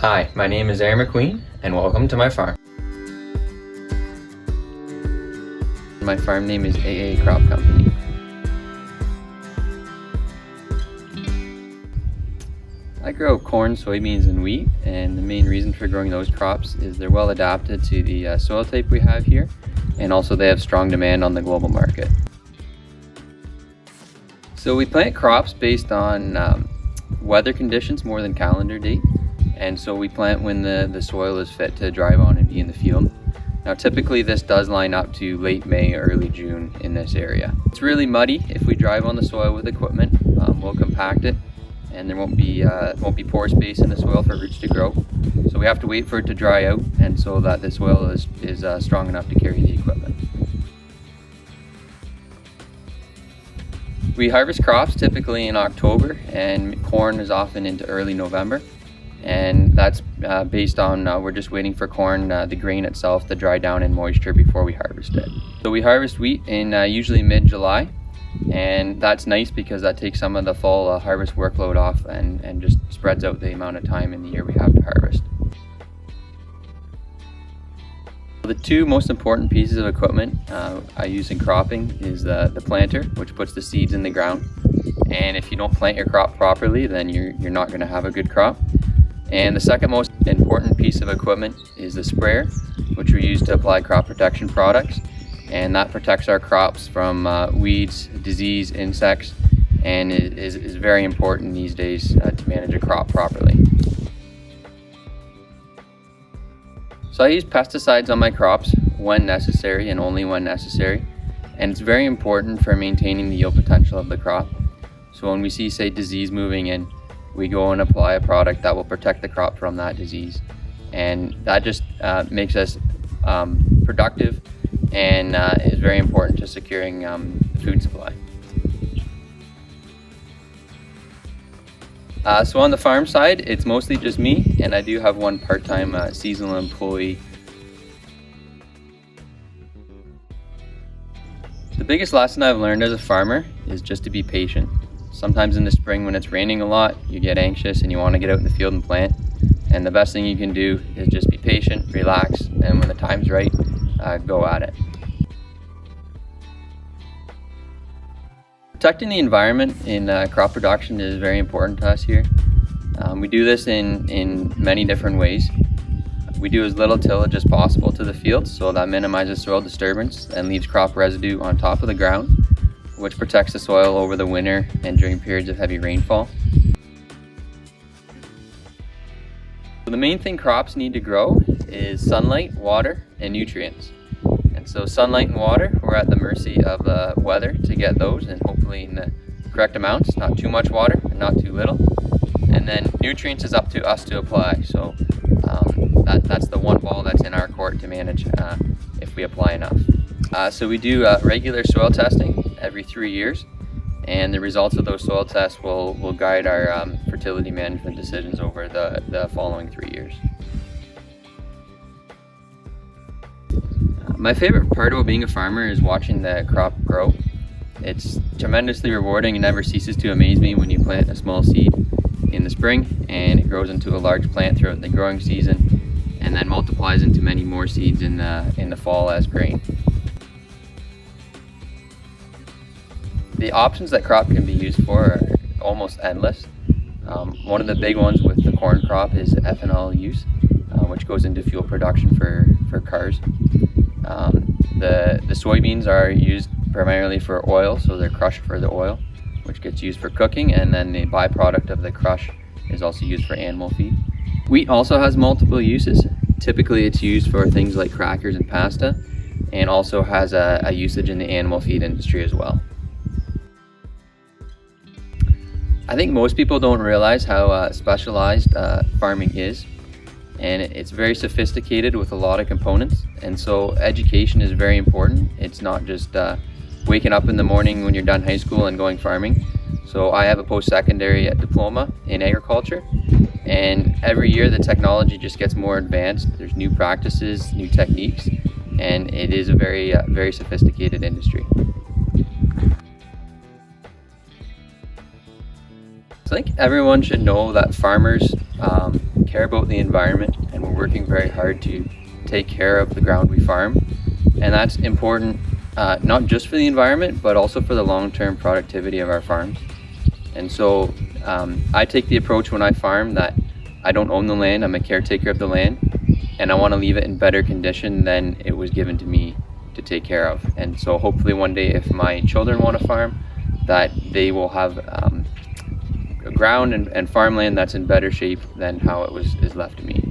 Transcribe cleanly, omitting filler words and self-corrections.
Hi, my name is Aaron McQueen, and welcome to my farm. My farm name is AA Crop Company. I grow corn, soybeans, and wheat, and the main reason for growing those crops is they're well adapted to the soil type we have here, and also they have strong demand on the global market. So we plant crops based on weather conditions more than calendar date, and so we plant when the soil is fit to drive on and be in the field. Now typically this does line up to late May, early June in this area. It's really muddy. If we drive on the soil with equipment, we'll compact it, and there won't be pore space in the soil for roots to grow. So we have to wait for it to dry out, and so that the soil is strong enough to carry the equipment. We harvest crops typically in October, and corn is often into early November. And that's based on we're just waiting for corn, the grain itself, to dry down in moisture before we harvest it. So we harvest wheat in usually mid-July, and that's nice because that takes some of the fall harvest workload off and just spreads out the amount of time in the year we have to harvest. The two most important pieces of equipment I use in cropping is the planter, which puts the seeds in the ground. And if you don't plant your crop properly, then you're not going to have a good crop. And the second most important piece of equipment is the sprayer, which we use to apply crop protection products. And that protects our crops from weeds, disease, insects, and it is very important these days to manage a crop properly. So I use pesticides on my crops when necessary and only when necessary. And it's very important for maintaining the yield potential of the crop. So when we see, say, disease moving in, we go and apply a product that will protect the crop from that disease. And that just makes us productive and is very important to securing the food supply. So on the farm side, it's mostly just me, and I do have one part-time seasonal employee. The biggest lesson I've learned as a farmer is just to be patient. Sometimes in the spring when it's raining a lot, you get anxious and you want to get out in the field and plant. And the best thing you can do is just be patient, relax, and when the time's right, go at it. Protecting the environment in crop production is very important to us here. We do this in many different ways. We do as little tillage as possible to the fields, so that minimizes soil disturbance and leaves crop residue on top of the ground, which protects the soil over the winter and during periods of heavy rainfall. So the main thing crops need to grow is sunlight, water, and nutrients. And so sunlight and water, we're at the mercy of the weather to get those, and hopefully in the correct amounts, not too much water and not too little. And then nutrients is up to us to apply. So that's the one ball that's in our court to manage if we apply enough. So we do regular soil testing every 3 years, and the results of those soil tests will guide our fertility management decisions over the following 3 years. My favorite part about being a farmer is watching the crop grow. It's tremendously rewarding and never ceases to amaze me when you plant a small seed in the spring and it grows into a large plant throughout the growing season and then multiplies into many more seeds in the fall as grain. The options that crop can be used for are almost endless. One of the big ones with the corn crop is ethanol use, which goes into fuel production for cars. The soybeans are used primarily for oil, so they're crushed for the oil, which gets used for cooking, and then the byproduct of the crush is also used for animal feed. Wheat also has multiple uses. Typically it's used for things like crackers and pasta, and also has a usage in the animal feed industry as well. I think most people don't realize how specialized farming is, and it's very sophisticated with a lot of components, and so education is very important. It's not just waking up in the morning when you're done high school and going farming. So I have a post-secondary diploma in agriculture, and every year the technology just gets more advanced. There's new practices, new techniques, and it is a very sophisticated industry. I think everyone should know that farmers care about the environment, and we're working very hard to take care of the ground we farm. And that's important, not just for the environment, but also for the long-term productivity of our farms. And so I take the approach when I farm that I don't own the land, I'm a caretaker of the land, and I want to leave it in better condition than it was given to me to take care of. And so hopefully one day, if my children want to farm, that they will have ground and farmland that's in better shape than how it is left to me.